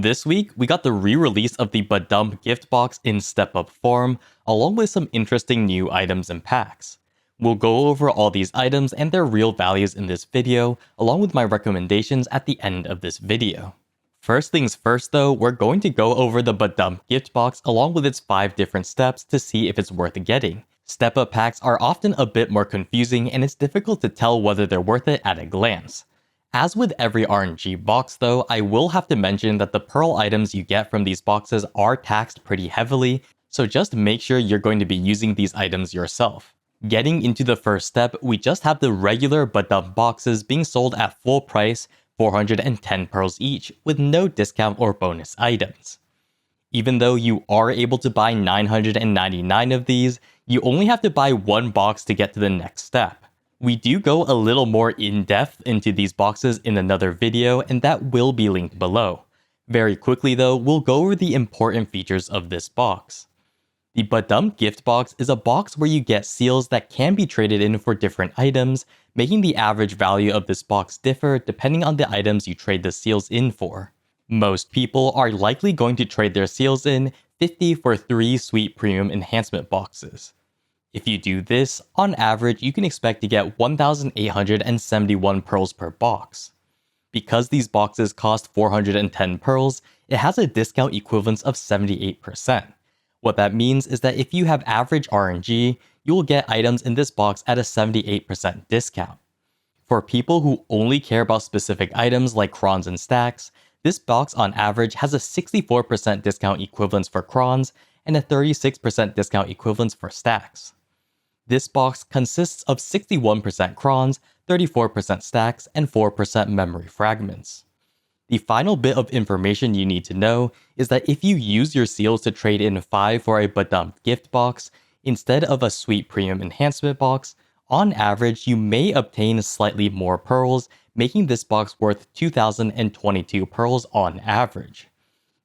This week, we got the re-release of the Badump gift box in step-up form, along with some interesting new items and packs. We'll go over all these items and their real values in this video, along with my recommendations at the end of this video. First things first though, we're going to go over the Badump gift box along with its 5 different steps to see if it's worth getting. Step-up packs are often a bit more confusing and it's difficult to tell whether they're worth it at a glance. As with every RNG box though, I will have to mention that the pearl items you get from these boxes are taxed pretty heavily, so just make sure you're going to be using these items yourself. Getting into the first step, we just have the regular Badump boxes being sold at full price, 410 pearls each, with no discount or bonus items. Even though you are able to buy 999 of these, you only have to buy one box to get to the next step. We do go a little more in-depth into these boxes in another video, and that will be linked below. Very quickly though, we'll go over the important features of this box. The Badump gift box is a box where you get seals that can be traded in for different items, making the average value of this box differ depending on the items you trade the seals in for. Most people are likely going to trade their seals in 50 for 3 sweet premium enhancement boxes. If you do this, on average you can expect to get 1,871 pearls per box. Because these boxes cost 410 pearls, it has a discount equivalence of 78%. What that means is that if you have average RNG, you will get items in this box at a 78% discount. For people who only care about specific items like crons and stacks, this box on average has a 64% discount equivalence for crons and a 36% discount equivalence for stacks. This box consists of 61% crons, 34% stacks, and 4% memory fragments. The final bit of information you need to know is that if you use your seals to trade in 5 for a Badump gift box, instead of a sweet premium enhancement box, on average you may obtain slightly more pearls, making this box worth 2,022 pearls on average.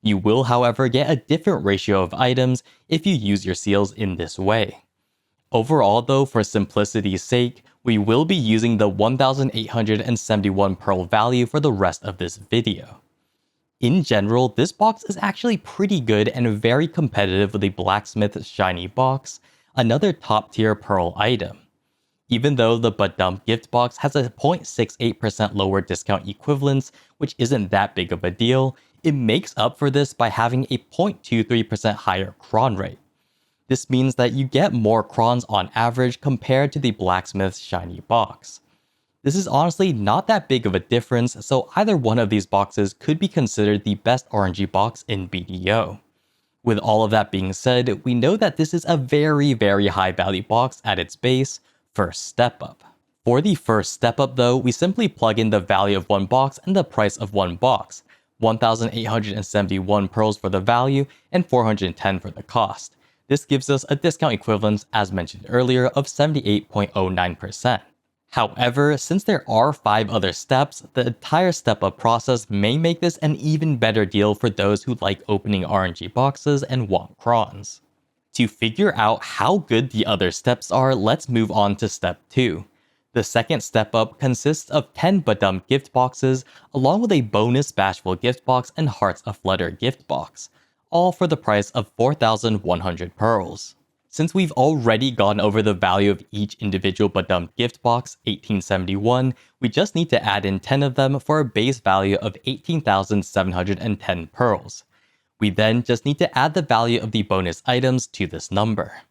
You will, however, get a different ratio of items if you use your seals in this way. Overall though, for simplicity's sake, we will be using the 1,871 pearl value for the rest of this video. In general, this box is actually pretty good and very competitive with the Blacksmith Shiny box, another top tier pearl item. Even though the Badump gift box has a 0.68% lower discount equivalence, which isn't that big of a deal, it makes up for this by having a 0.23% higher cron rate. This means that you get more crons on average compared to the Blacksmith's Shiny box. This is honestly not that big of a difference, so either one of these boxes could be considered the best RNG box in BDO. With all of that being said, we know that this is a very high value box at its base, first step up. For the first step up though, we simply plug in the value of one box and the price of one box, 1,871 pearls for the value and 410 for the cost. This gives us a discount equivalence, as mentioned earlier, of 78.09%. However, since there are 5 other steps, the entire step-up process may make this an even better deal for those who like opening RNG boxes and want crons. To figure out how good the other steps are, let's move on to step 2. The second step up consists of 10 Badump gift boxes, along with a bonus Bashful gift box and Hearts Aflutter gift box, all for the price of 4,100 pearls. Since we've already gone over the value of each individual Badump gift box, 1871, we just need to add in 10 of them for a base value of 18,710 pearls. We then just need to add the value of the bonus items to this number.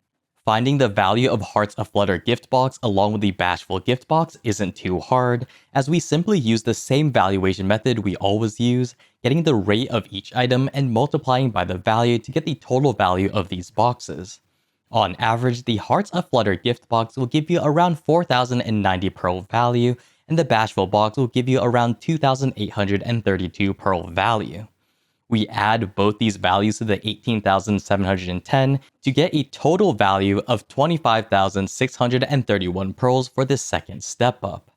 Finding the value of Hearts Aflutter gift box along with the Bashful gift box isn't too hard, as we simply use the same valuation method we always use, getting the rate of each item and multiplying by the value to get the total value of these boxes. On average, the Hearts Aflutter gift box will give you around 4,090 pearl value, and the Bashful box will give you around 2,832 pearl value. We add both these values to the 18,710 to get a total value of 25,631 pearls for the second step up.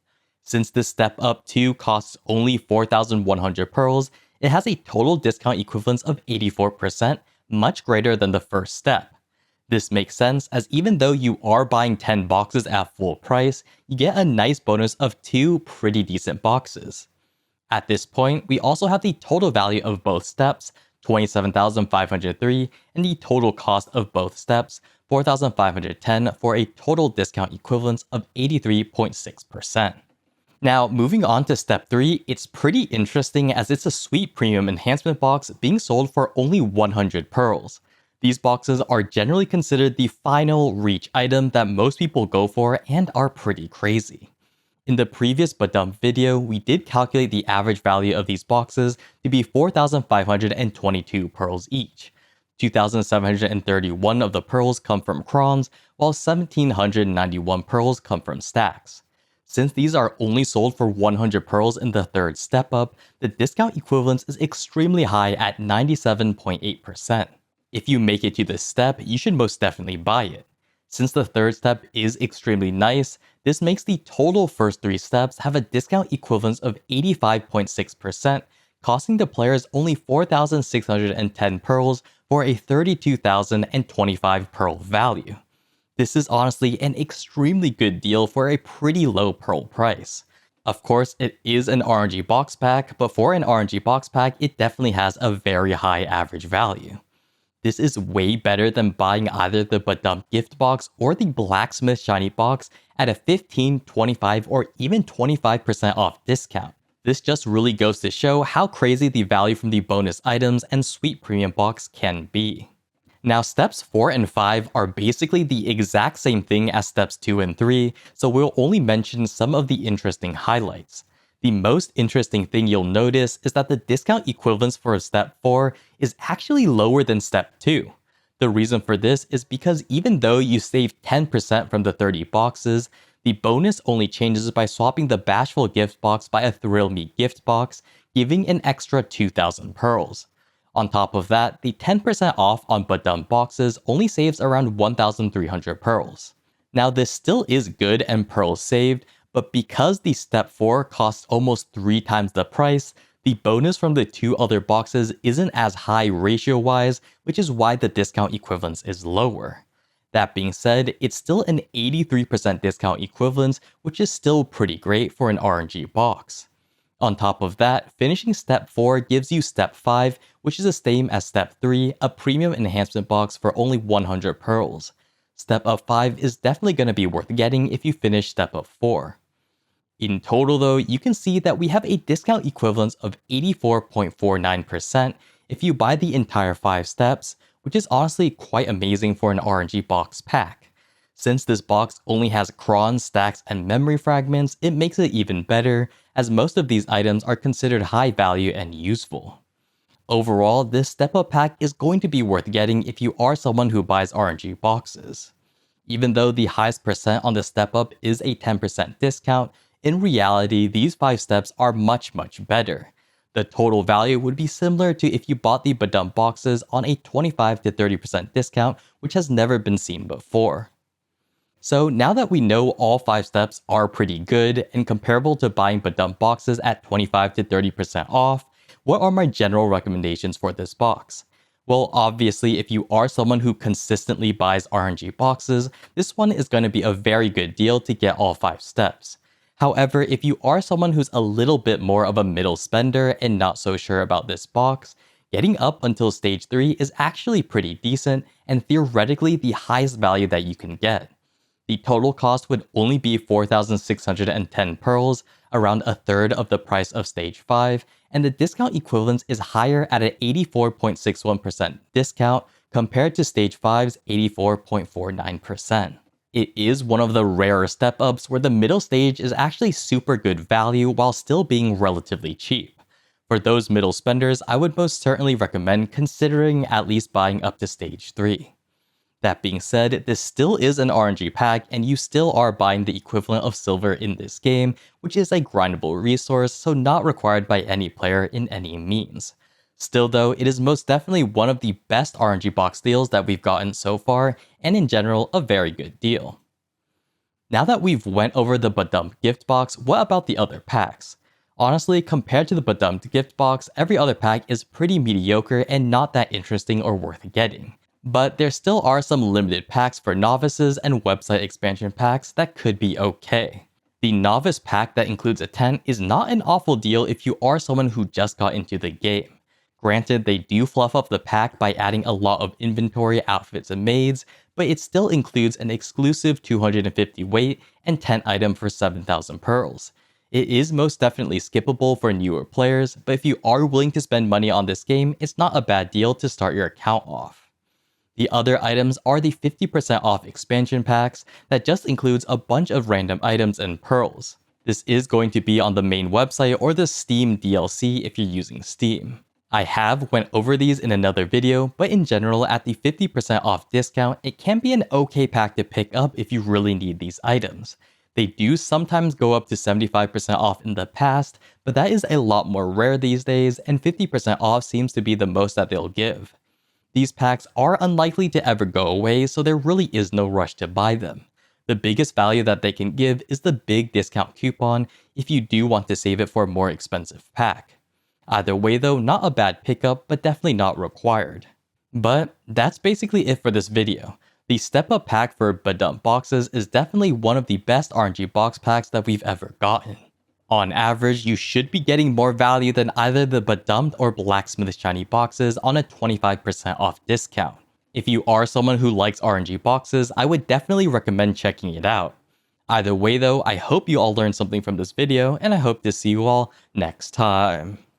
Since this step up 2 costs only 4,100 pearls, it has a total discount equivalence of 84%, much greater than the first step. This makes sense, as even though you are buying 10 boxes at full price, you get a nice bonus of 2 pretty decent boxes. At this point, we also have the total value of both steps, 27,503, and the total cost of both steps, 4,510, for a total discount equivalence of 83.6%. Now, moving on to step 3, it's pretty interesting as it's a sweet premium enhancement box being sold for only 100 pearls. These boxes are generally considered the final reach item that most people go for and are pretty crazy. In the previous but dumb video, we did calculate the average value of these boxes to be 4,522 pearls each. 2,731 of the pearls come from crons, while 1,791 pearls come from stacks. Since these are only sold for 100 pearls in the third step up, the discount equivalence is extremely high at 97.8%. If you make it to this step, you should most definitely buy it. Since the third step is extremely nice, this makes the total first 3 steps have a discount equivalence of 85.6%, costing the players only 4,610 pearls for a 32,025 pearl value. This is honestly an extremely good deal for a pretty low pearl price. Of course, it is an RNG box pack, but for an RNG box pack, it definitely has a very high average value. This is way better than buying either the Badum gift box or the Blacksmith shiny box at a 15, 25, or even 25% off discount. This just really goes to show how crazy the value from the bonus items and sweet premium box can be. Now, steps 4 and 5 are basically the exact same thing as steps 2 and 3, so we'll only mention some of the interesting highlights. The most interesting thing you'll notice is that the discount equivalence for step 4 is actually lower than step 2. The reason for this is because even though you save 10% from the 30 boxes, the bonus only changes by swapping the Bashful gift box by a Thrill Me gift box, giving an extra 2,000 pearls. On top of that, the 10% off on Badum boxes only saves around 1,300 pearls. Now, this still is good and pearls saved, but because the step 4 costs almost 3 times the price, the bonus from the 2 other boxes isn't as high ratio-wise, which is why the discount equivalence is lower. That being said, it's still an 83% discount equivalence, which is still pretty great for an RNG box. On top of that, finishing step 4 gives you step 5, which is the same as step 3, a premium enhancement box for only 100 pearls. Step up 5 is definitely going to be worth getting if you finish step up 4. In total though, you can see that we have a discount equivalence of 84.49% if you buy the entire 5 steps, which is honestly quite amazing for an RNG box pack. Since this box only has crons, stacks, and memory fragments, it makes it even better, as most of these items are considered high value and useful. Overall, this step-up pack is going to be worth getting if you are someone who buys RNG boxes. Even though the highest percent on the step-up is a 10% discount, in reality, these 5 steps are much better. The total value would be similar to if you bought the Badum boxes on a 25 to 30% discount, which has never been seen before. So now that we know all 5 steps are pretty good and comparable to buying Badum boxes at 25 to 30% off, what are my general recommendations for this box? Well, obviously, if you are someone who consistently buys RNG boxes, this one is going to be a very good deal to get all 5 steps. However, if you are someone who's a little bit more of a middle spender and not so sure about this box, getting up until stage 3 is actually pretty decent and theoretically the highest value that you can get. The total cost would only be 4,610 pearls, around a third of the price of stage 5, and the discount equivalence is higher at an 84.61% discount compared to stage 5's 84.49%. It is one of the rarer step-ups where the middle stage is actually super good value while still being relatively cheap. For those middle spenders, I would most certainly recommend considering at least buying up to stage 3. That being said, this still is an RNG pack and you still are buying the equivalent of silver in this game, which is a grindable resource, so not required by any player in any means. Still though, it is most definitely one of the best RNG box deals that we've gotten so far, and in general, a very good deal. Now that we've went over the Badum gift box, what about the other packs? Honestly, compared to the Badum gift box, every other pack is pretty mediocre and not that interesting or worth getting. But there still are some limited packs for novices and website expansion packs that could be okay. The novice pack that includes a tent is not an awful deal if you are someone who just got into the game. Granted, they do fluff up the pack by adding a lot of inventory, outfits, and maids, but it still includes an exclusive 250 weight and tent item for 7,000 pearls. It is most definitely skippable for newer players, but if you are willing to spend money on this game, it's not a bad deal to start your account off. The other items are the 50% off expansion packs that just includes a bunch of random items and pearls. This is going to be on the main website or the Steam DLC if you're using Steam. I have went over these in another video, but in general at the 50% off discount, it can be an okay pack to pick up if you really need these items. They do sometimes go up to 75% off in the past, but that is a lot more rare these days, and 50% off seems to be the most that they'll give. These packs are unlikely to ever go away, so there really is no rush to buy them. The biggest value that they can give is the big discount coupon if you do want to save it for a more expensive pack. Either way though, not a bad pickup, but definitely not required. But that's basically it for this video. The Step Up pack for Badump boxes is definitely one of the best RNG box packs that we've ever gotten. On average, you should be getting more value than either the Badump or Blacksmith Shiny boxes on a 25% off discount. If you are someone who likes RNG boxes, I would definitely recommend checking it out. Either way though, I hope you all learned something from this video, and I hope to see you all next time.